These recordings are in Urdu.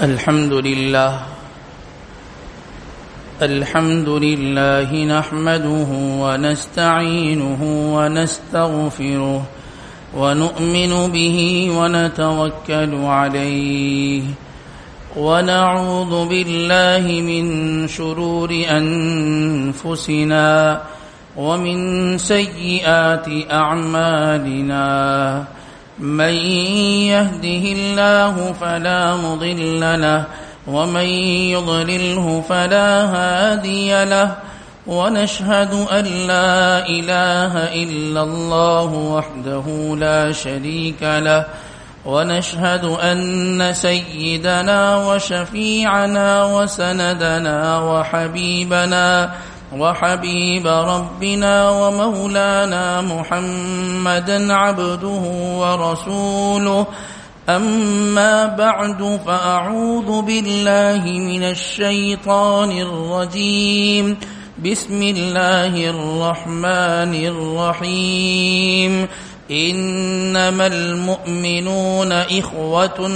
الحمد لله نحمده ونستعينه ونستغفره ونؤمن به ونتوكل عليه ونعوذ بالله من شرور أنفسنا ومن سيئات أعمالنا من يهده الله فلا مضل له ومن يضلله فلا هادي له ونشهد أن لا إله إلا الله وحده لا شريك له ونشهد أن سيدنا وشفيعنا وسندنا وحبيب ربنا ومولانا محمدا عبده ورسوله أما بعد فأعوذ بالله من الشيطان الرجيم بسم الله الرحمن الرحيم إنما المؤمنون إخوة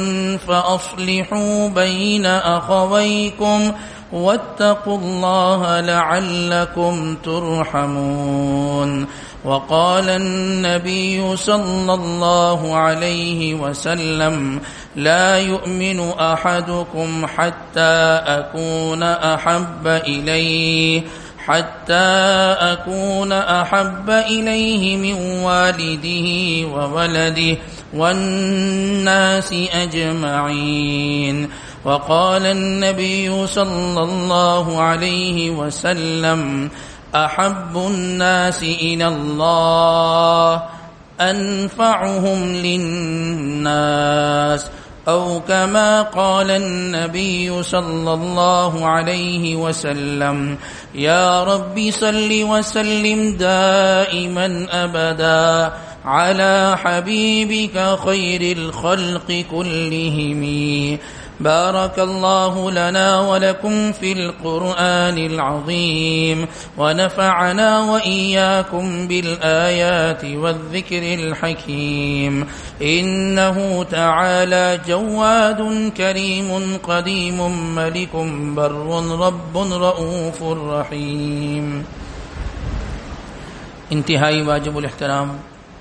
فأصلحوا بين أخويكم واتقوا الله لعلكم ترحمون وقال النبي صلى الله عليه وسلم لا يؤمن أحدكم حتى أكون أحب إليه من والده وولده والناس أجمعين وقال النبي صلى الله عليه وسلم أحب الناس إلى الله أنفعهم للناس أو كما قال النبي صلى الله عليه وسلم يا رب صل وسلم دائما أبدا على حبيبك خير الخلق كلهم بارك الله لنا ولكم في القرآن العظيم ونفعنا وإياكم بالآيات والذكر الحكيم إنه تعالى جواد كريم قديم ملك بر رب رؤوف رحيم. انتہائی واجب الاحترام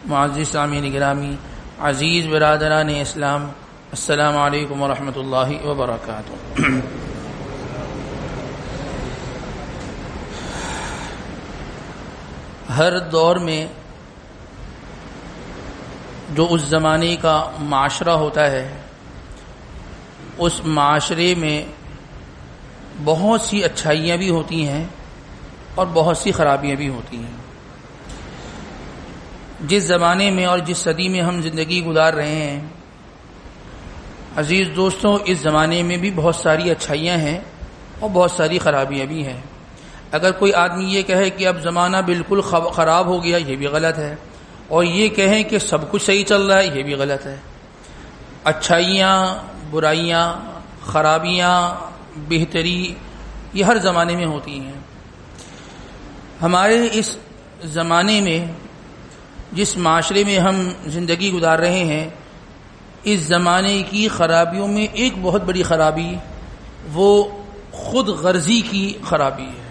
معزز سامعین گرامی، عزیز برادران اسلام، السلام علیکم ورحمۃ اللہ وبرکاتہ. ہر دور میں جو اس زمانے کا معاشرہ ہوتا ہے، اس معاشرے میں بہت سی اچھائیاں بھی ہوتی ہیں اور بہت سی خرابیاں بھی ہوتی ہیں. جس زمانے میں اور جس صدی میں ہم زندگی گزار رہے ہیں، عزیز دوستوں، اس زمانے میں بھی بہت ساری اچھائیاں ہیں اور بہت ساری خرابیاں بھی ہیں. اگر کوئی آدمی یہ کہے کہ اب زمانہ بالکل خراب ہو گیا، یہ بھی غلط ہے، اور یہ کہیں کہ سب کچھ صحیح چل رہا ہے، یہ بھی غلط ہے. اچھائیاں، برائیاں، خرابیاں، بہتری، یہ ہر زمانے میں ہوتی ہیں. ہمارے اس زمانے میں، جس معاشرے میں ہم زندگی گزار رہے ہیں، اس زمانے کی خرابیوں میں ایک بہت بڑی خرابی وہ خود غرضی کی خرابی ہے.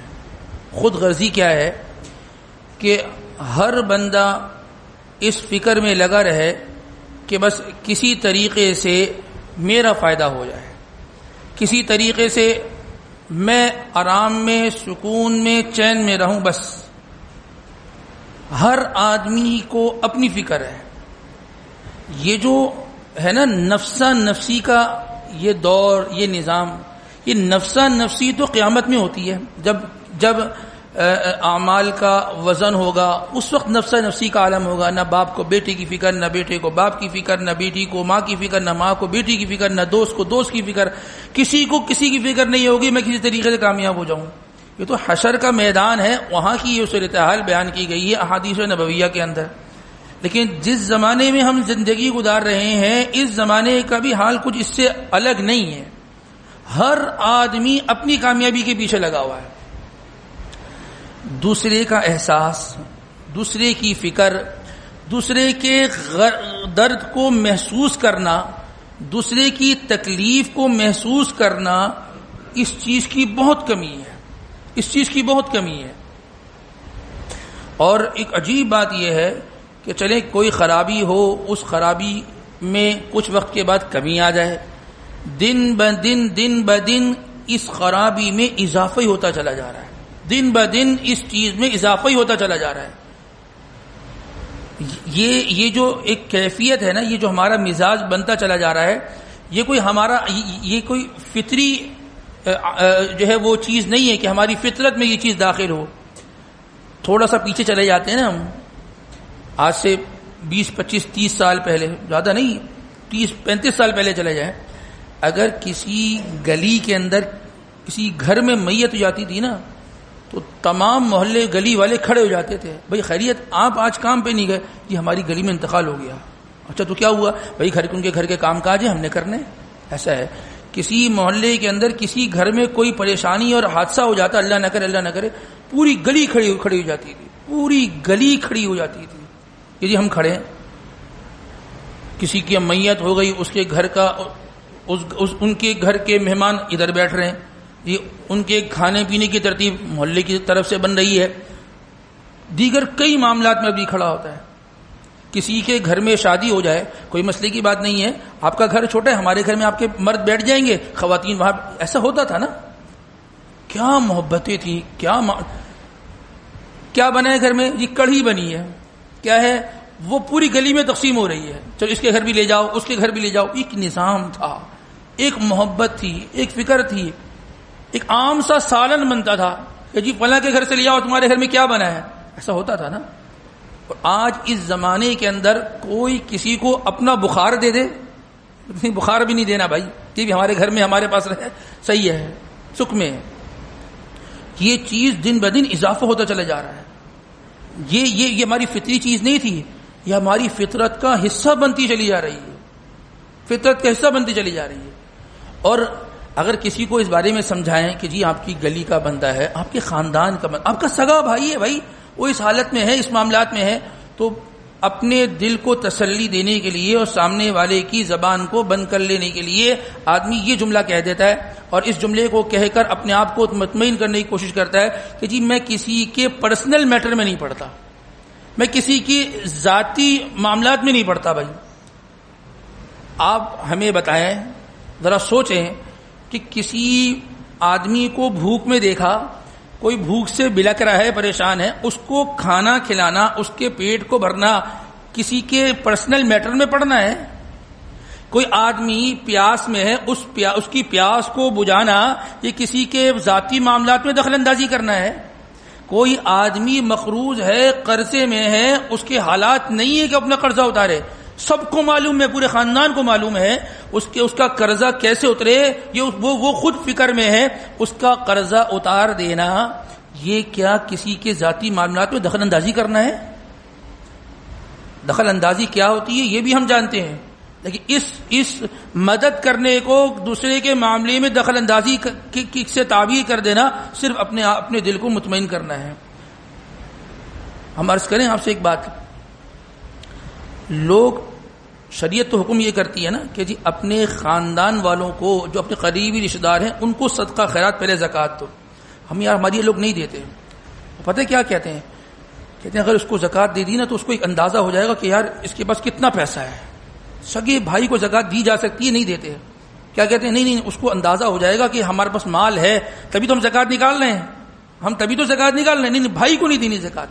خود غرضی کیا ہے کہ ہر بندہ اس فکر میں لگا رہے کہ بس کسی طریقے سے میرا فائدہ ہو جائے، کسی طریقے سے میں آرام میں، سکون میں، چین میں رہوں. بس ہر آدمی کو اپنی فکر ہے. یہ جو ہے نا نفسا نفسی کا یہ دور، یہ نظام، یہ نفسا نفسی تو قیامت میں ہوتی ہے. جب اعمال کا وزن ہوگا، اس وقت نفسا نفسی کا عالم ہوگا. نہ باپ کو بیٹے کی فکر، نہ بیٹے کو باپ کی فکر، نہ بیٹی کو ماں کی فکر، نہ ماں کو بیٹی کی فکر، نہ دوست کو دوست کی فکر. کسی کو کسی کی فکر نہیں ہوگی میں کسی طریقے سے کامیاب ہو جاؤں. یہ تو حشر کا میدان ہے، وہاں کی یہ صورتحال بیان کی گئی ہے احادیث نبویہ کے اندر. لیکن جس زمانے میں ہم زندگی گزار رہے ہیں، اس زمانے کا بھی حال کچھ اس سے الگ نہیں ہے. ہر آدمی اپنی کامیابی کے پیچھے لگا ہوا ہے. دوسرے کا احساس، دوسرے کی فکر، دوسرے کے درد کو محسوس کرنا، دوسرے کی تکلیف کو محسوس کرنا، اس چیز کی بہت کمی ہے، اس چیز کی بہت کمی ہے۔ اور ایک عجیب بات یہ ہے کہ چلے کوئی خرابی ہو، اس خرابی میں کچھ وقت کے بعد کمی آ جائے، دن بدن اس خرابی میں اضافہ ہی ہوتا چلا جا رہا ہے، دن بدن اس چیز میں اضافہ ہی ہوتا چلا جا رہا ہے۔ یہ جو ایک کیفیت ہے نا، یہ جو ہمارا مزاج بنتا چلا جا رہا ہے، یہ کوئی فطری جو ہے وہ چیز نہیں ہے کہ ہماری فطرت میں یہ چیز داخل ہو۔ تھوڑا سا پیچھے چلے جاتے ہیں نا ہم، آج سے 20-25-30 سال پہلے، زیادہ نہیں 30-35 سال پہلے چلے جائیں، اگر کسی گلی کے اندر کسی گھر میں میت ہو جاتی تھی نا تو تمام محلے گلی والے کھڑے ہو جاتے تھے، بھائی خیریت، آپ آج کام پہ نہیں گئے؟ جی ہماری گلی میں انتقال ہو گیا۔ اچھا تو کیا ہوا؟ بھائی ان کے گھر کے کام کاج ہیں، ہم نے کرنے۔ ایسا ہے کسی محلے کے اندر کسی گھر میں کوئی پریشانی اور حادثہ ہو جاتا، اللہ نہ کرے، پوری گلی کھڑی ہو جاتی تھی، پوری گلی کھڑی ہو جاتی تھی کہ جی ہم کھڑے ہیں۔ کسی کی میت ہو گئی، اس کے گھر کا ان کے گھر کے مہمان ادھر بیٹھ رہے ہیں، یہ ان کے کھانے پینے کی ترتیب محلے کی طرف سے بن رہی ہے، دیگر کئی معاملات میں بھی کھڑا ہوتا ہے۔ کسی کے گھر میں شادی ہو جائے، کوئی مسئلے کی بات نہیں ہے، آپ کا گھر چھوٹا ہے، ہمارے گھر میں آپ کے مرد بیٹھ جائیں گے، خواتین وہاں، ایسا ہوتا تھا نا۔ کیا محبتیں تھیں، کیا بنا ہے گھر میں؟ یہ کڑھی بنی ہے، کیا ہے وہ پوری گلی میں تقسیم ہو رہی ہے، چلو اس کے گھر بھی لے جاؤ، اس کے گھر بھی لے جاؤ۔ ایک نظام تھا، ایک محبت تھی، ایک فکر تھی، ایک عام سا سالن بنتا تھا کہ جی فلاں کے گھر سے لے آؤ، تمہارے گھر میں کیا بنا ہے، ایسا ہوتا تھا نا۔ اور آج اس زمانے کے اندر کوئی کسی کو اپنا بخار دے دے، بخار بھی نہیں دینا بھائی، یہ بھی ہمارے گھر میں ہمارے پاس رہے، صحیح ہے، سکھ میں۔ یہ چیز دن بدن اضافہ ہوتا چلا جا رہا ہے۔ یہ ہماری فطری چیز نہیں تھی، یہ ہماری فطرت کا حصہ بنتی چلی جا رہی ہے، فطرت کا حصہ بنتی چلی جا رہی ہے۔ اور اگر کسی کو اس بارے میں سمجھائیں کہ جی آپ کی گلی کا بندہ ہے، آپ کے خاندان کا بندہ، آپ کا سگا بھائی ہے، بھائی وہ اس حالت میں ہے، اس معاملات میں ہے، تو اپنے دل کو تسلی دینے کے لیے اور سامنے والے کی زبان کو بند کر لینے کے لیے آدمی یہ جملہ کہہ دیتا ہے، اور اس جملے کو کہہ کر اپنے آپ کو مطمئن کرنے کی کوشش کرتا ہے کہ جی میں کسی کے پرسنل میٹر میں نہیں پڑتا، میں کسی کی ذاتی معاملات میں نہیں پڑتا۔ بھائی آپ ہمیں بتائیں، ذرا سوچیں کہ کسی آدمی کو بھوک میں دیکھا، کوئی بھوک سے بلک رہا ہے، پریشان ہے، اس کو کھانا کھلانا، اس کے پیٹ کو بھرنا کسی کے پرسنل میٹر میں پڑنا ہے؟ کوئی آدمی پیاس میں ہے، اس کی پیاس کو بجھانا یہ کسی کے ذاتی معاملات میں دخل اندازی کرنا ہے؟ کوئی آدمی مقروض ہے، قرضے میں ہے، اس کے حالات نہیں ہے کہ اپنا قرضہ اتارے، سب کو معلوم ہے، پورے خاندان کو معلوم ہے اس کا قرضہ کیسے اترے، یہ وہ خود فکر میں ہے، اس کا قرضہ اتار دینا یہ کیا کسی کے ذاتی معاملات میں دخل اندازی کرنا ہے؟ دخل اندازی کیا ہوتی ہے یہ بھی ہم جانتے ہیں، لیکن اس مدد کرنے کو دوسرے کے معاملے میں دخل اندازی سے تعبیر کر دینا صرف اپنے دل کو مطمئن کرنا ہے۔ ہم عرض کریں آپ سے ایک بات، لوگ شریعت تو حکم یہ کرتی ہے نا کہ جی اپنے خاندان والوں کو، جو اپنے قریبی رشتہ دار ہیں، ان کو صدقہ خیرات پہلے زکوٰۃ دو۔ ہمارے یہ لوگ نہیں دیتے، پتہ کیا کہتے ہیں اگر اس کو زکوٰۃ دے دی نا تو اس کو ایک اندازہ ہو جائے گا کہ یار اس کے پاس کتنا پیسہ ہے، سگے بھائی کو زکوٰۃ دی جا سکتی ہے، نہیں دیتے۔ کیا کہتے ہیں؟ نہیں، اس کو اندازہ ہو جائے گا کہ ہمارے پاس مال ہے تبھی تو ہم زکوٰۃ نکال رہے ہیں، ہم تبھی تو زکوٰۃ نکال رہے ہیں، نہیں بھائی کو نہیں دینی زکوٰۃ۔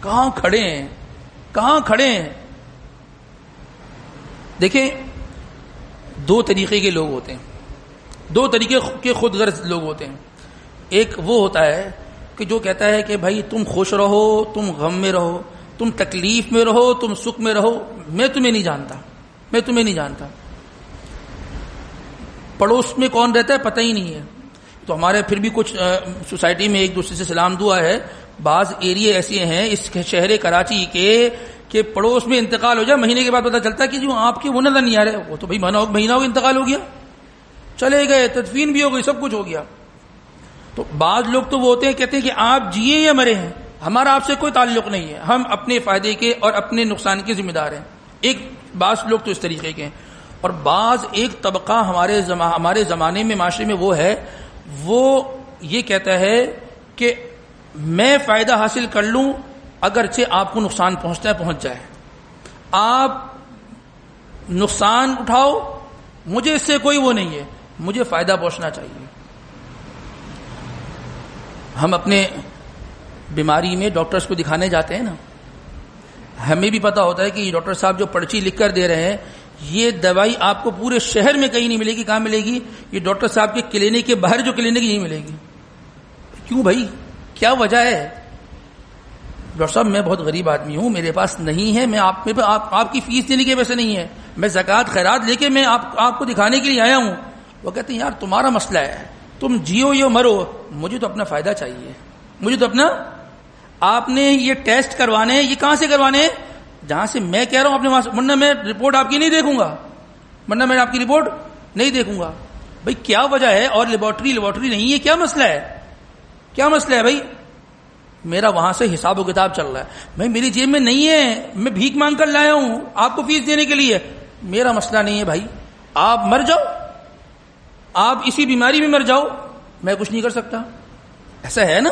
کہاں کھڑے ہیں؟ دیکھیں، دو طریقے کے لوگ ہوتے ہیں، دو طریقے کے خود غرض لوگ ہوتے ہیں۔ ایک وہ ہوتا ہے کہ جو کہتا ہے کہ بھائی تم خوش رہو، تم غم میں رہو، تم تکلیف میں رہو، تم سکھ میں رہو، میں تمہیں نہیں جانتا، پڑوس میں کون رہتا ہے پتہ ہی نہیں ہے۔ تو ہمارے پھر بھی کچھ سوسائٹی میں ایک دوسرے سے سلام دعا ہے، بعض ایریے ایسے ہیں اس شہر کراچی کے کہ پڑوس میں انتقال ہو جائے، مہینے کے بعد پتہ چلتا ہے کہ جو آپ کے وہ نظر نہیں آ رہے، وہ تو بھائی مہینہ ہو انتقال ہو گیا، چلے گئے، تدفین بھی ہو گئی، سب کچھ ہو گیا۔ تو بعض لوگ تو وہ ہوتے ہیں کہتے ہیں کہ آپ جیے یا مرے ہیں، ہمارا آپ سے کوئی تعلق نہیں ہے، ہم اپنے فائدے کے اور اپنے نقصان کے ذمہ دار ہیں۔ ایک بعض لوگ تو اس طریقے کے ہیں۔ اور بعض ایک طبقہ ہمارے زمانے میں معاشرے میں وہ ہے، وہ یہ کہتا ہے کہ میں فائدہ حاصل کر لوں، اگرچہ آپ کو نقصان پہنچتا ہے پہنچ جائے، آپ نقصان اٹھاؤ، مجھے اس سے کوئی وہ نہیں ہے، مجھے فائدہ پہنچنا چاہیے۔ ہم اپنے بیماری میں ڈاکٹرز کو دکھانے جاتے ہیں نا، ہمیں بھی پتا ہوتا ہے کہ یہ ڈاکٹر صاحب جو پرچی لکھ کر دے رہے ہیں، یہ دوائی آپ کو پورے شہر میں کہیں نہیں ملے گی۔ کہاں ملے گی؟ یہ ڈاکٹر صاحب کے کلینک کے باہر جو کلینک نہیں ملے گی۔ کیوں بھائی؟ کیا وجہ ہے؟ ڈاکٹر صاحب میں بہت غریب آدمی ہوں، میرے پاس نہیں ہے، میں آپ کی فیس دینے کے ویسے نہیں ہے، میں زکوٰۃ خیرات لے کے میں آپ کو دکھانے کے لیے آیا ہوں۔ وہ کہتے ہیں یار تمہارا مسئلہ ہے، تم جیو یا مرو، مجھے تو اپنا فائدہ چاہیے، مجھے تو اپنا۔ آپ نے یہ ٹیسٹ کروانے ہیں، یہ کہاں سے کروانے ہیں؟ جہاں سے میں کہہ رہا ہوں، اپنے ورنہ میں رپورٹ آپ کی نہیں دیکھوں گا، ورنہ میں آپ کی رپورٹ نہیں دیکھوں گا۔ بھائی کیا وجہ ہے؟ اور لیبارٹری نہیں ہے، کیا مسئلہ ہے؟ کیا مسئلہ ہے بھائی؟ میرا وہاں سے حساب و کتاب چل رہا ہے، بھائی میری جیب میں نہیں ہے، میں بھیک مانگ کر لایا ہوں آپ کو فیس دینے کے لیے، میرا مسئلہ نہیں ہے بھائی، آپ مر جاؤ، آپ اسی بیماری میں مر جاؤ، میں کچھ نہیں کر سکتا۔ ایسا ہے نا،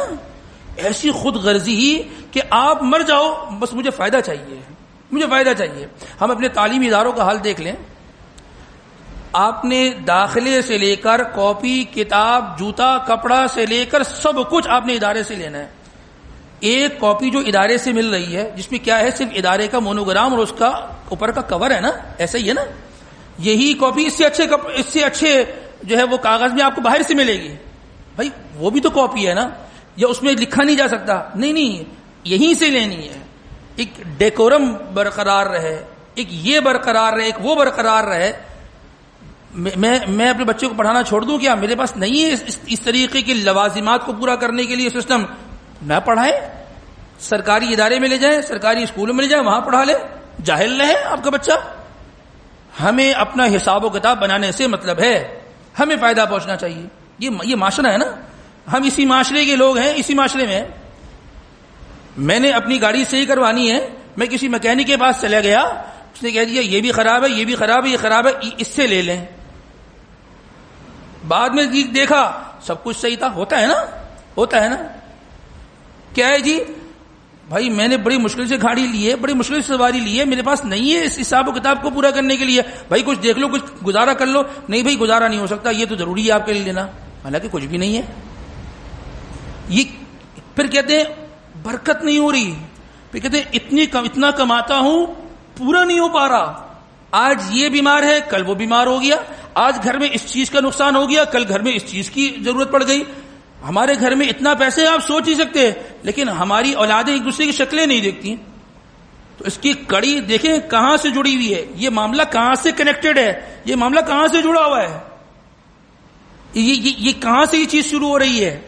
ایسی خود غرضی ہی کہ آپ مر جاؤ، بس مجھے فائدہ چاہیے، مجھے فائدہ چاہیے۔ ہم اپنے تعلیمی اداروں کا حال دیکھ لیں، آپ نے داخلے سے لے کر کاپی، کتاب، جوتا، کپڑا سے لے کر سب کچھ آپ نے ادارے سے لینا ہے۔ ایک کاپی جو ادارے سے مل رہی ہے، جس میں کیا ہے، صرف ادارے کا مونوگرام اور اس کا اوپر کا کور ہے نا، ایسا ہی ہے نا، یہی کاپی اس سے اچھے جو ہے وہ کاغذ میں آپ کو باہر سے ملے گی۔ بھائی وہ بھی تو کاپی ہے نا، یا اس میں لکھا نہیں جا سکتا؟ نہیں، یہیں سے لینی ہے۔ ایک ڈیکورم برقرار رہے، ایک یہ برقرار رہے، ایک وہ برقرار رہے۔ میں اپنے بچے کو پڑھانا چھوڑ دوں کیا؟ میرے پاس نہیں ہے اس طریقے کے لوازمات کو پورا کرنے کے لیے سسٹم، نہ پڑھائیں، سرکاری ادارے میں لے جائیں، سرکاری اسکولوں میں لے جائیں، وہاں پڑھا لیں، جاہل رہے آپ کا بچہ۔ ہمیں اپنا حساب و کتاب بنانے سے مطلب ہے، ہمیں فائدہ پہنچنا چاہیے۔ یہ معاشرہ ہے نا، ہم اسی معاشرے کے لوگ ہیں، اسی معاشرے میں۔ میں نے اپنی گاڑی صحیح کروانی ہے، میں کسی میکینک کے پاس چلا گیا، اس نے کہہ دیا یہ بھی خراب ہے، یہ بھی خراب ہے، یہ خراب ہے، اس سے لے لیں۔ بعد میں دیکھا سب کچھ صحیح تھا، ہوتا ہے نا۔ کیا ہے جی؟ بھائی میں نے بڑی مشکل سے گاڑی لی ہے، بڑی مشکل سے سواری لی ہے، میرے پاس نہیں ہے اس حساب و کتاب کو پورا کرنے کے لیے۔ بھائی کچھ دیکھ لو، کچھ گزارا کر لو۔ نہیں بھائی گزارا نہیں ہو سکتا، یہ تو ضروری ہے آپ کے لیے لینا، حالانکہ کچھ بھی نہیں ہے۔ یہ پھر کہتے ہیں برکت نہیں ہو رہی، پھر کہتے ہیں اتنا کماتا ہوں پورا نہیں ہو پا رہا، آج یہ بیمار ہے کل وہ بیمار ہو گیا، آج گھر میں اس چیز کا نقصان ہو گیا، کل گھر میں اس چیز کی ضرورت پڑ گئی۔ ہمارے گھر میں اتنا پیسے آپ سوچ ہی سکتے ہیں، لیکن ہماری اولادیں ایک دوسرے کی شکلیں نہیں دیکھتی، تو اس کی کڑی دیکھیں کہاں سے جڑی ہوئی ہے، یہ معاملہ کہاں سے کنیکٹڈ ہے، یہ معاملہ کہاں سے جڑا ہوا ہے، یہ کہاں سے یہ چیز شروع ہو رہی ہے۔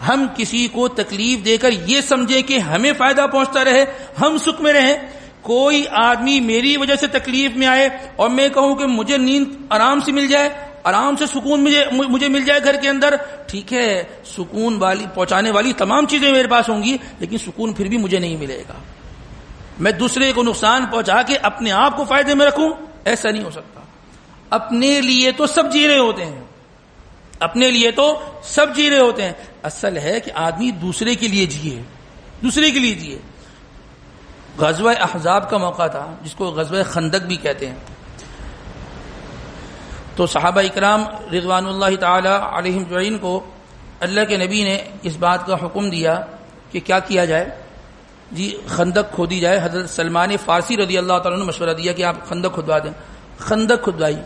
ہم کسی کو تکلیف دے کر یہ سمجھیں کہ ہمیں فائدہ پہنچتا رہے، ہم سکھ میں رہیں۔ کوئی آدمی میری وجہ سے تکلیف میں آئے اور میں کہوں کہ مجھے نیند آرام سے مل جائے، آرام سے سکون مجھے مل جائے گھر کے اندر، ٹھیک ہے، سکون والی پہنچانے والی تمام چیزیں میرے پاس ہوں گی، لیکن سکون پھر بھی مجھے نہیں ملے گا۔ میں دوسرے کو نقصان پہنچا کے اپنے آپ کو فائدے میں رکھوں، ایسا نہیں ہو سکتا۔ اپنے لیے تو سب جی رہے ہوتے ہیں، اپنے لیے تو سب جی رہے ہوتے ہیں، اصل ہے کہ آدمی دوسرے کے لیے جیے، دوسرے کے لیے جیے۔ غزوہ احزاب کا موقع تھا، جس کو غزوہ خندق بھی کہتے ہیں۔ تو صحابہ اکرام رضوان اللہ تعالی علیہم اجمعین کو اللہ کے نبی نے اس بات کا حکم دیا کہ کیا کیا جائے، جی خندق کھودی جائے۔ حضرت سلمان فارسی رضی اللہ تعالیٰ نے مشورہ دیا کہ آپ خندق کھدوا دیں۔ خندق کھدوائی،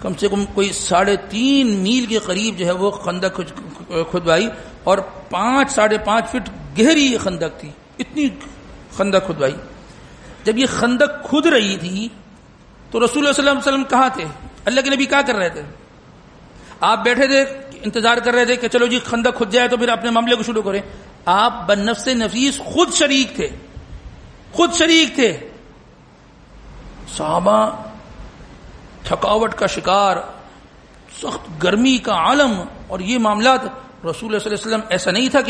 کم سے کم کوئی 3.5 میل کے قریب جو ہے وہ خندق کھدوائی، اور 5-5.5 فٹ گہری خندق تھی، اتنی خندق کھدوائی۔ جب یہ خندق کھد رہی تھی تو رسول اللہ صلی اللہ علیہ وسلم کہاں تھے؟ اللہ کے نبی کیا کر رہے تھے؟ آپ بیٹھے تھے، انتظار کر رہے تھے کہ چلو جی خندق کھد جائے تو پھر اپنے معاملے کو شروع کریں۔ آپ بنفس نفیس خود شریک تھے، صحابہ تھکاوٹ کا شکار، سخت گرمی کا عالم، اور یہ معاملات رسول اللہ صلی اللہ علیہ وسلم ایسا نہیں تھا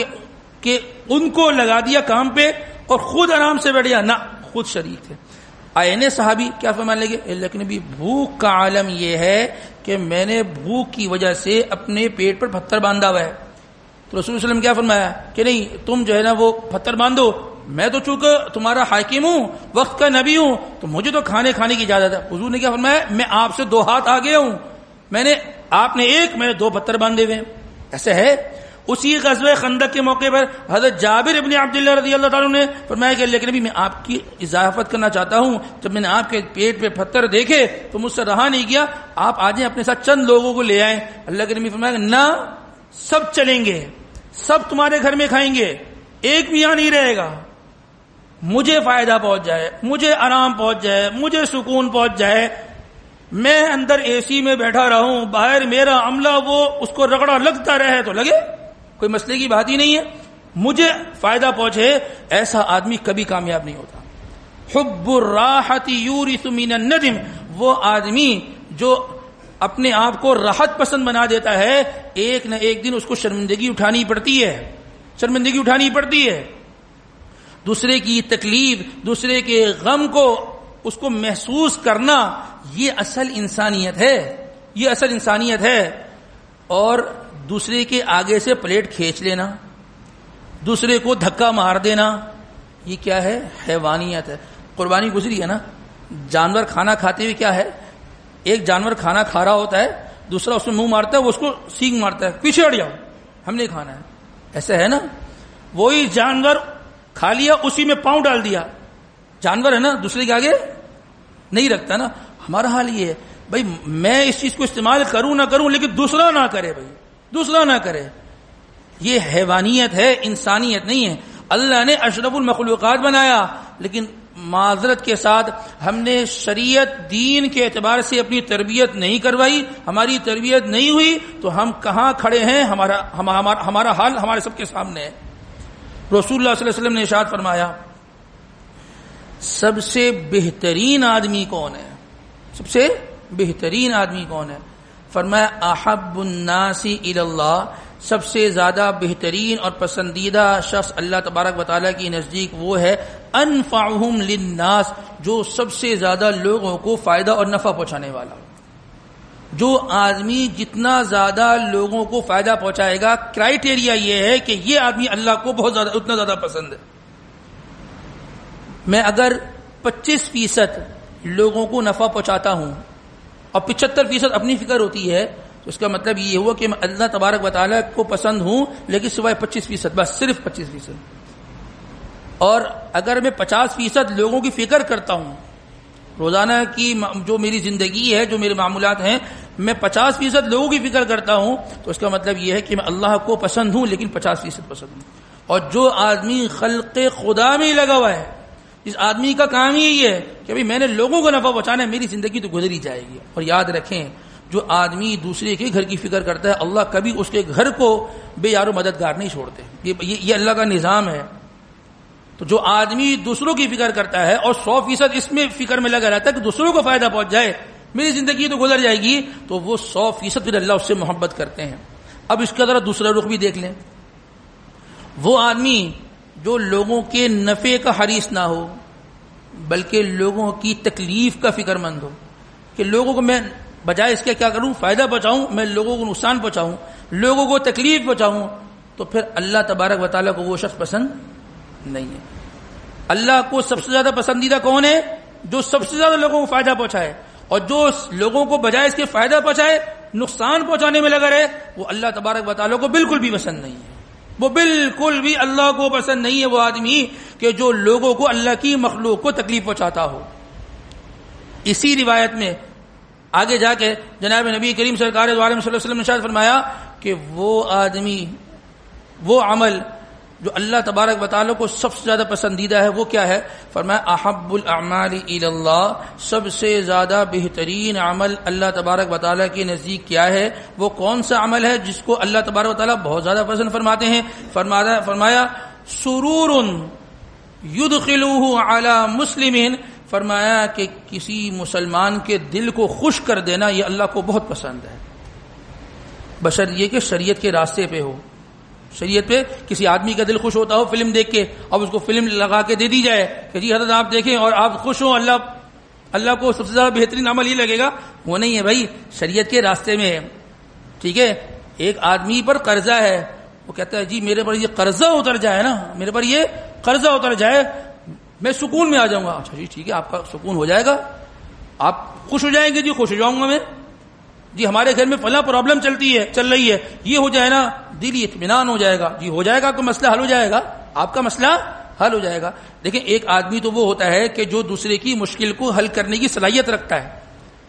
کہ ان کو لگا دیا کام پہ اور خود آرام سے بیٹھ گیا، نہ خود شریک تھے۔ آئین صحابی کیا فرمانے لگے؟ لیکن نبی بھوک کا عالم یہ ہے کہ میں نے بھوک کی وجہ سے اپنے پیٹ پر پتھر باندھا ہوا ہے. تو رسول اللہ علیہ وسلم کیا فرمایا کہ نہیں تم جو ہے نا وہ پتھر باندھو، میں تو چونکہ تمہارا حاکم ہوں، وقت کا نبی ہوں، تو مجھے تو کھانے کی اجازت ہے. حضور نے کیا فرمایا؟ میں آپ سے 2 ہاتھ آگے ہوں، آپ نے 1 میں 2 پتھر باندھے ہوئے. ایسے ہے. اسی غزوہ خندق کے موقع پر حضرت جابر ابن عبداللہ رضی اللہ تعالیٰ نے فرمایا کہ لیکن ابھی میں آپ کی اضافت کرنا چاہتا ہوں، جب میں نے آپ کے پیٹ پہ پتھر دیکھے تو مجھ سے رہا نہیں گیا، آپ آ جائیں اپنے ساتھ چند لوگوں کو لے آئیں. اللہ کے نبی فرمایا نہ، سب چلیں گے، سب تمہارے گھر میں کھائیں گے، ایک بھی یہاں نہیں رہے گا. مجھے فائدہ پہنچ جائے، مجھے آرام پہنچ جائے، مجھے سکون پہنچ جائے، میں اندر اے سی میں بیٹھا رہوں، باہر میرا عملہ وہ اس کو رگڑا لگتا رہے تو لگے، کوئی مسئلے کی بات ہی نہیں ہے، مجھے فائدہ پہنچے، ایسا آدمی کبھی کامیاب نہیں ہوتا. حب الراحت یورث من الندم، وہ آدمی جو اپنے آپ کو راحت پسند بنا دیتا ہے، ایک نہ ایک دن اس کو شرمندگی اٹھانی پڑتی ہے. دوسرے کی تکلیف، دوسرے کے غم کو اس کو محسوس کرنا، یہ اصل انسانیت ہے. اور دوسرے کے آگے سے پلیٹ کھینچ لینا، دوسرے کو دھکا مار دینا، یہ کیا ہے؟ حیوانیت ہے. قربانی گزری ہے نا، جانور کھانا کھاتے ہوئے کیا ہے؟ ایک جانور کھانا کھا رہا ہوتا ہے، دوسرا اس میں منہ مارتا ہے، وہ اس کو سینگ مارتا ہے، پیچھے ہٹ جاؤ، ہم نے کھانا ہے. ایسا ہے نا. وہی جانور کھا لیا، اسی میں پاؤں ڈال دیا، جانور ہے نا، دوسرے کے آگے نہیں رکھتا نا. ہمارا حال یہ ہے بھائی، میں اس چیز کو استعمال کروں نہ کروں، لیکن دوسرا نہ کرے. یہ حیوانیت ہے، انسانیت نہیں ہے. اللہ نے اشرف المخلوقات بنایا، لیکن معذرت کے ساتھ ہم نے شریعت دین کے اعتبار سے اپنی تربیت نہیں کروائی، ہماری تربیت نہیں ہوئی، تو ہم کہاں کھڑے ہیں؟ ہمارا حال ہمارے سب کے سامنے ہے. رسول اللہ صلی اللہ علیہ وسلم نے ارشاد فرمایا سب سے بہترین آدمی کون ہے؟ سب سے بہترین آدمی کون ہے؟ فرمایا احب الناس الی اللہ، سب سے زیادہ بہترین اور پسندیدہ شخص اللہ تبارک و تعالیٰ کی نزدیک وہ ہے انفعہم للناس، جو سب سے زیادہ لوگوں کو فائدہ اور نفع پہنچانے والا. جو آدمی جتنا زیادہ لوگوں کو فائدہ پہنچائے گا، کرائیٹیریا یہ ہے کہ یہ آدمی اللہ کو بہت زیادہ اتنا زیادہ پسند ہے. میں اگر 25% لوگوں کو نفع پہنچاتا ہوں اور 75% اپنی فکر ہوتی ہے، تو اس کا مطلب یہ ہوا کہ میں اللہ تبارک و تعالیٰ کو پسند ہوں، لیکن سوائے 25%، بس صرف 25%. اور اگر میں 50% لوگوں کی فکر کرتا ہوں، روزانہ کی جو میری زندگی ہے، جو میرے معمولات ہیں، میں 50% لوگوں کی فکر کرتا ہوں، تو اس کا مطلب یہ ہے کہ میں اللہ کو پسند ہوں، لیکن 50% پسند ہوں. اور جو آدمی خلق خدا میں لگا ہوا ہے، اس آدمی کا کام ہی یہ ہے کہ میں نے لوگوں کو نفع پہنچانا ہے، میری زندگی تو گزر ہی جائے گی. اور یاد رکھیں، جو آدمی دوسرے کے گھر کی فکر کرتا ہے، اللہ کبھی اس کے گھر کو بے یار و مددگار نہیں چھوڑتے. یہ اللہ کا نظام ہے. تو جو آدمی دوسروں کی فکر کرتا ہے اور 100% اس میں فکر میں لگا رہتا ہے کہ دوسروں کو فائدہ پہنچ جائے، میری زندگی تو گزر جائے گی، تو وہ 100% پھر اللہ اس سے محبت کرتے ہیں. اب اس کا ذرا دوسرا رخ بھی دیکھ لیں. وہ آدمی جو لوگوں کے نفع کا حریص نہ ہو، بلکہ لوگوں کی تکلیف کا فکر مند ہو، کہ لوگوں کو میں بجائے اس کے کیا کروں؟ فائدہ پہنچاؤں، میں لوگوں کو نقصان پہنچاؤں، لوگوں کو تکلیف پہنچاؤں، تو پھر اللہ تبارک و تعالیٰ کو وہ شخص پسند نہیں ہے. اللہ کو سب سے زیادہ پسندیدہ کون ہے؟ جو سب سے زیادہ لوگوں کو فائدہ پہنچائے، اور جو لوگوں کو بجائے اس کے فائدہ پہنچائے نقصان پہنچانے میں لگا رہے، وہ اللہ تبارک و تعالیٰ کو بالکل بھی پسند نہیں ہے. وہ بالکل بھی اللہ کو پسند نہیں ہے وہ آدمی کہ جو لوگوں کو، اللہ کی مخلوق کو تکلیف پہنچاتا ہو. اسی روایت میں آگے جا کے جناب نبی کریم سرکار دو عالم صلی اللہ علیہ وسلم نے ارشاد فرمایا کہ وہ آدمی، وہ عمل جو اللہ تبارک و تعالیٰ کو سب سے زیادہ پسندیدہ ہے، وہ کیا ہے؟ فرمایا احب الاعمال الی اللہ، سب سے زیادہ بہترین عمل اللہ تبارک و تعالیٰ کے نزدیک کیا ہے؟ وہ کون سا عمل ہے جس کو اللہ تبارک و تعالیٰ بہت زیادہ پسند فرماتے ہیں؟ فرمایا سرور یدخلوہ علی مسلمین، فرمایا کہ کسی مسلمان کے دل کو خوش کر دینا یہ اللہ کو بہت پسند ہے، بشرط یہ کہ شریعت کے راستے پہ ہو. شریعت پہ کسی آدمی کا دل خوش ہوتا ہو فلم دیکھ کے، اب اس کو فلم لگا کے دے دی جائے کہ جی حضرت آپ دیکھیں اور آپ خوش ہوں، اللہ اللہ کو سب سے زیادہ بہترین عمل یہ لگے گا، وہ نہیں ہے بھائی، شریعت کے راستے میں ہے. ٹھیک ہے، ایک آدمی پر قرضہ ہے، وہ کہتا ہے جی میرے پر یہ قرضہ اتر جائے نا، میرے پر یہ قرضہ اتر جائے میں سکون میں آ جاؤں گا. اچھا جی ٹھیک ہے، آپ کا سکون ہو جائے گا، آپ خوش ہو جائیں گے. جی خوش ہو جاؤں گا میں. جی ہمارے گھر میں فلاں پرابلم چل رہی ہے، یہ ہو جائے نا دلی اطمینان ہو جائے گا. جی ہو جائے گا، آپ کا مسئلہ حل ہو جائے گا، آپ کا مسئلہ حل ہو جائے گا. لیکن ایک آدمی تو وہ ہوتا ہے کہ جو دوسرے کی مشکل کو حل کرنے کی صلاحیت رکھتا ہے.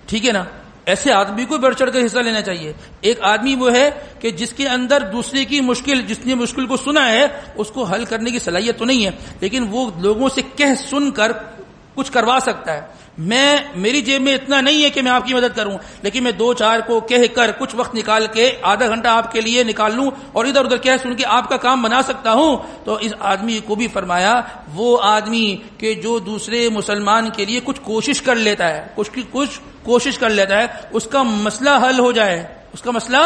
ٹھیک ہے نا، ایسے آدمی کو بڑھ چڑھ کر حصہ لینا چاہیے. ایک آدمی وہ ہے کہ جس کے اندر دوسرے کی مشکل، جس نے مشکل کو سنا ہے اس کو حل کرنے کی صلاحیت تو نہیں ہے، لیکن وہ لوگوں سے کہہ سن کر کچھ کروا سکتا ہے. میری جیب میں اتنا نہیں ہے کہ میں آپ کی مدد کروں، لیکن میں 2-4 کو کہہ کر کچھ وقت نکال کے آدھا گھنٹہ آپ کے لیے نکال لوں اور ادھر ادھر کہہ سن کے آپ کا کام بنا سکتا ہوں. تو اس آدمی کو بھی فرمایا وہ آدمی کہ جو دوسرے مسلمان کے لیے کچھ کوشش کر لیتا ہے، کچھ کوشش کر لیتا ہے، اس کا مسئلہ حل ہو جائے. اس کا مسئلہ،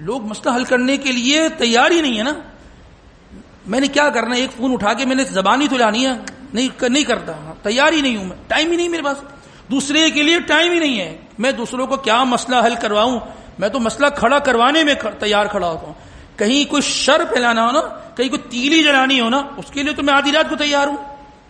لوگ مسئلہ حل کرنے کے لیے تیار ہی نہیں ہے نا. میں نے کیا کرنا ہے، ایک فون اٹھا کے میں نے زبان ہی تو لانی ہے، نہیں کرتا، تیار ہی نہیں ہوں میں، ٹائم ہی نہیں میرے پاس، دوسرے کے لیے ٹائم ہی نہیں ہے. میں دوسروں کو کیا مسئلہ حل کرواؤں، میں تو مسئلہ کھڑا کروانے میں تیار کھڑا ہوتا ہوں. کہیں کوئی شر پھیلانا ہو نا، کہیں کوئی تیلی جلانی ہو نا، اس کے لیے تو میں آدھی رات کو تیار ہوں،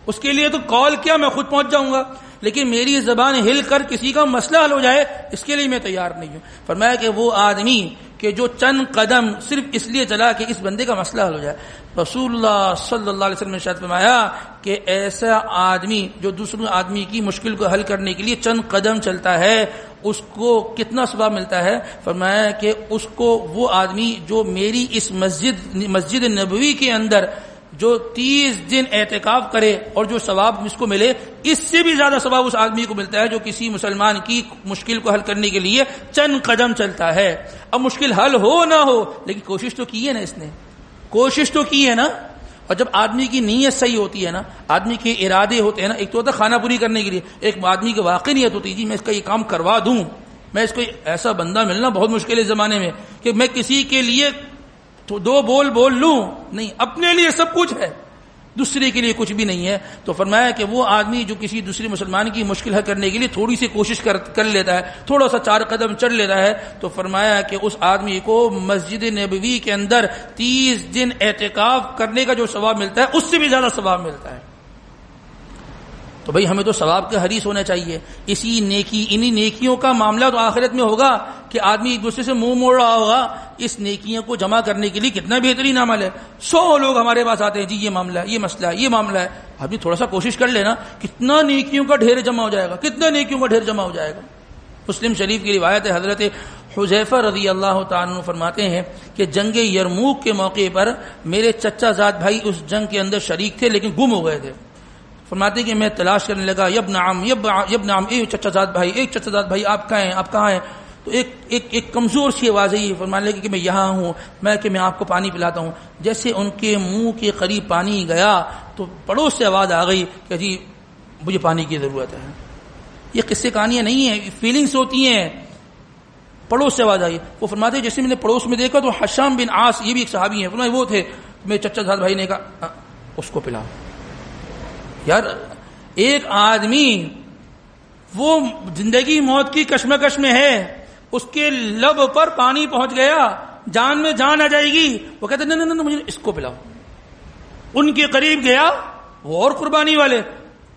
اس کے لیے تو کال کیا میں خود پہنچ جاؤں گا. لیکن میری زبان ہل کر کسی کا مسئلہ حل ہو جائے اس کے لیے میں تیار نہیں ہوں. فرمایا کہ وہ آدمی کہ جو چند قدم صرف اس لیے چلا کہ اس بندے کا مسئلہ حل ہو جائے. رسول اللہ صلی اللہ علیہ وسلم نے ارشاد فرمایا کہ ایسا آدمی جو دوسرے آدمی کی مشکل کو حل کرنے کے لیے چند قدم چلتا ہے اس کو کتنا ثواب ملتا ہے. فرمایا کہ اس کو وہ آدمی جو میری اس مسجد نبوی کے اندر جو 30 دن اعتکاف کرے اور جو ثواب اس کو ملے، اس سے بھی زیادہ ثواب اس آدمی کو ملتا ہے جو کسی مسلمان کی مشکل کو حل کرنے کے لیے چند قدم چلتا ہے. اب مشکل حل ہو نہ ہو لیکن کوشش تو کی ہے نا، اس نے کوشش تو کی ہے نا. اور جب آدمی کی نیت صحیح ہوتی ہے نا، آدمی کے ارادے ہوتے ہیں نا، ایک تو ہوتا ہے کھانا پوری کرنے کے لیے، ایک آدمی کی واقعی نیت ہوتی ہے جی میں اس کا یہ کام کروا دوں. میں اس کو ایسا بندہ ملنا بہت مشکل ہے اس زمانے میں کہ میں کسی کے لیے تو 2 بول لوں، نہیں، اپنے لیے سب کچھ ہے، دوسرے کے لیے کچھ بھی نہیں ہے. تو فرمایا کہ وہ آدمی جو کسی دوسرے مسلمان کی مشکل حل کرنے کے لیے تھوڑی سی کوشش کر لیتا ہے، تھوڑا سا 4 قدم چڑھ لیتا ہے، تو فرمایا کہ اس آدمی کو مسجد نبوی کے اندر 30 دن اعتکاف کرنے کا جو ثواب ملتا ہے اس سے بھی زیادہ ثواب ملتا ہے. تو بھئی ہمیں تو ثواب کے حریص ہونا چاہیے. انہی نیکیوں کا معاملہ تو آخرت میں ہوگا کہ آدمی ایک دوسرے سے منہ موڑ رہا ہوگا. اس نیکیوں کو جمع کرنے کے لیے کتنا بہترین عمل ہے. 100 لوگ ہمارے پاس آتے ہیں جی یہ معاملہ ہے، یہ مسئلہ ہے، یہ معاملہ ہے. آدمی تھوڑا سا کوشش کر لینا، کتنا نیکیوں کا ڈھیر جمع ہو جائے گا، کتنا نیکیوں کا ڈھیر جمع ہو جائے گا. مسلم شریف کی روایت ہے، حضرت حذیفہ رضی اللہ تعالیٰ عنہ فرماتے ہیں کہ جنگ یرموک کے موقع پر میرے چچا زاد بھائی اس جنگ کے اندر شریک تھے لیکن گم ہو گئے تھے. فرماتے کہ میں تلاش کرنے لگا، یبن عم، اے چچا زاد بھائی آپ کہاں ہیں. تو ایک کمزور سی آواز آئی، فرمانے لگے کہ میں یہاں ہوں، میں آپ کو پانی پلاتا ہوں. جیسے ان کے منہ کے قریب پانی گیا تو پڑوس سے آواز آ گئی کہ جی مجھے پانی کی ضرورت ہے. یہ قصے کہانیاں نہیں ہیں، فیلنگز ہوتی ہیں. پڑوس سے آواز آئی. وہ فرماتے ہیں جیسے میں نے پڑوس میں دیکھا تو حشام بن عاص، یہ بھی ایک صحابی ہیں، فرمایا وہ تھے. میرے چچا زاد بھائی نے کہا اس کو پلاؤ. یار ایک آدمی وہ زندگی موت کی کشمکش میں ہے، اس کے لب پر پانی پہنچ گیا، جان میں جان آ جائے گی، وہ کہتے نہیں مجھے اس کو پلاؤ. ان کے قریب گیا، وہ اور قربانی والے.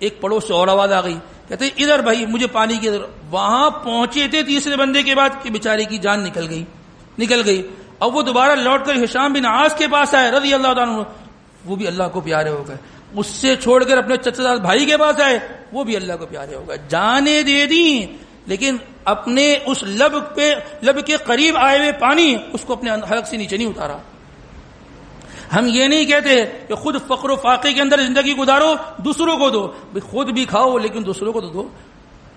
ایک پڑوس سے اور آواز آ گئی، کہتے ادھر بھائی مجھے پانی کی ضرورت. وہاں پہنچے تھے تیسرے بندے کے بعد کہ بیچارے کی جان نکل گئی. اب وہ دوبارہ لوٹ کر ہشام بن عاص کے پاس آئے رضی اللہ تعالیٰ عنہ، وہ بھی اللہ کو پیارے ہو گئے. اس سے چھوڑ کر اپنے چچا زاد بھائی کے پاس آئے، وہ بھی اللہ کو پیارے ہو گئے. جانیں دے دیں لیکن اپنے اس لب کے قریب آئے ہوئے پانی اس کو اپنے حلق سے نیچے نہیں اتارا. ہم یہ نہیں کہتے کہ خود فقر و فاقے کے اندر زندگی گزارو، دوسروں کو دو. خود بھی کھاؤ لیکن دوسروں کو تو دو.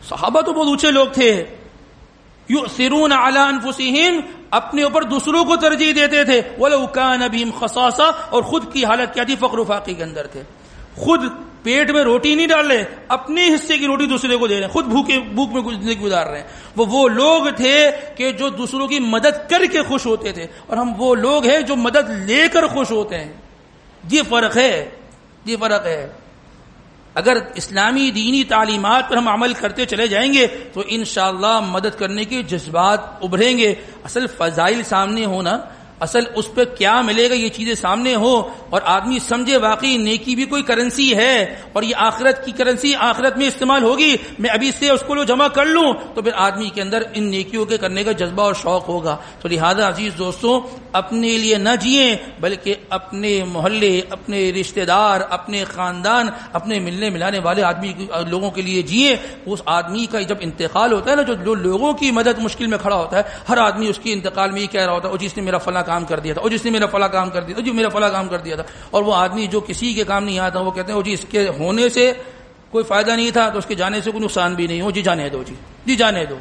صحابہ تو بہت اونچے لوگ تھے، یؤثرون علی انفسہم، اپنے اوپر دوسروں کو ترجیح دیتے تھے. ولو کان بہم خصاصہ، اور خود کی حالت کیا تھی، فقر و فاقے کے اندر تھے. خود پیٹ میں روٹی نہیں ڈال رہے، اپنے حصے کی روٹی دوسرے کو دے رہے ہیں، خود بھوک میں زندگی گزار رہے ہیں. وہ لوگ تھے کہ جو دوسروں کی مدد کر کے خوش ہوتے تھے، اور ہم وہ لوگ ہیں جو مدد لے کر خوش ہوتے ہیں. یہ فرق ہے. اگر اسلامی دینی تعلیمات پر ہم عمل کرتے چلے جائیں گے تو انشاءاللہ مدد کرنے کے جذبات ابھریں گے. اصل فضائل سامنے ہونا، اصل اس پہ کیا ملے گا یہ چیزیں سامنے ہو اور آدمی سمجھے واقعی نیکی بھی کوئی کرنسی ہے اور یہ آخرت کی کرنسی آخرت میں استعمال ہوگی، میں ابھی سے اس کو لو جمع کر لوں تو پھر آدمی کے اندر ان نیکیوں کے کرنے کا جذبہ اور شوق ہوگا. تو لہذا عزیز دوستوں، اپنے لیے نہ جئیں بلکہ اپنے محلے، اپنے رشتہ دار، اپنے خاندان، اپنے ملنے ملانے والے آدمی لوگوں کے لیے جئیں. اس آدمی کا جب انتقال ہوتا ہے نا، جو لوگوں کی مدد مشکل میں کھڑا ہوتا ہے، ہر آدمی اس کی انتقال میں یہ کہہ رہا ہوتا ہے او جس نے میرا فلاں کام کر دیا تھا، او جس نے میرا فلاں کام کر دیا تھا، جو میرا فلاں کام کر دیا تھا. اور وہ آدمی جو کسی کے کام نہیں آتا وہ کہتے ہیں او جی اس کے ہونے سے کوئی فائدہ نہیں تھا تو اس کے جانے سے کوئی نقصان بھی نہیں ہو، جی جانے دو، جی جانے دو.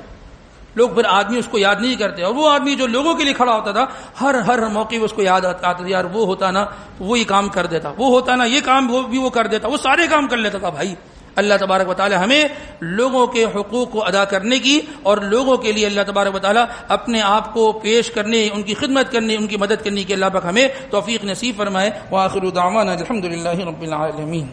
لوگ پھر آدمی اس کو یاد نہیں کرتے. اور وہ آدمی جو لوگوں کے لیے کھڑا ہوتا تھا ہر موقع اس کو یاد آتا تھا، یار وہ ہوتا نا وہ یہ کام کر دیتا، وہ ہوتا نا یہ کام وہ کر دیتا، وہ سارے کام کر لیتا تھا. بھائی اللہ تبارک و تعالی ہمیں لوگوں کے حقوق کو ادا کرنے کی اور لوگوں کے لیے اللہ تبارک و تعالی اپنے آپ کو پیش کرنے، ان کی خدمت کرنے، ان کی مدد کرنے کی اللہ پاک ہمیں توفیق نصیب فرمائے. وآخر دعوانا الحمدللہ رب العالمین.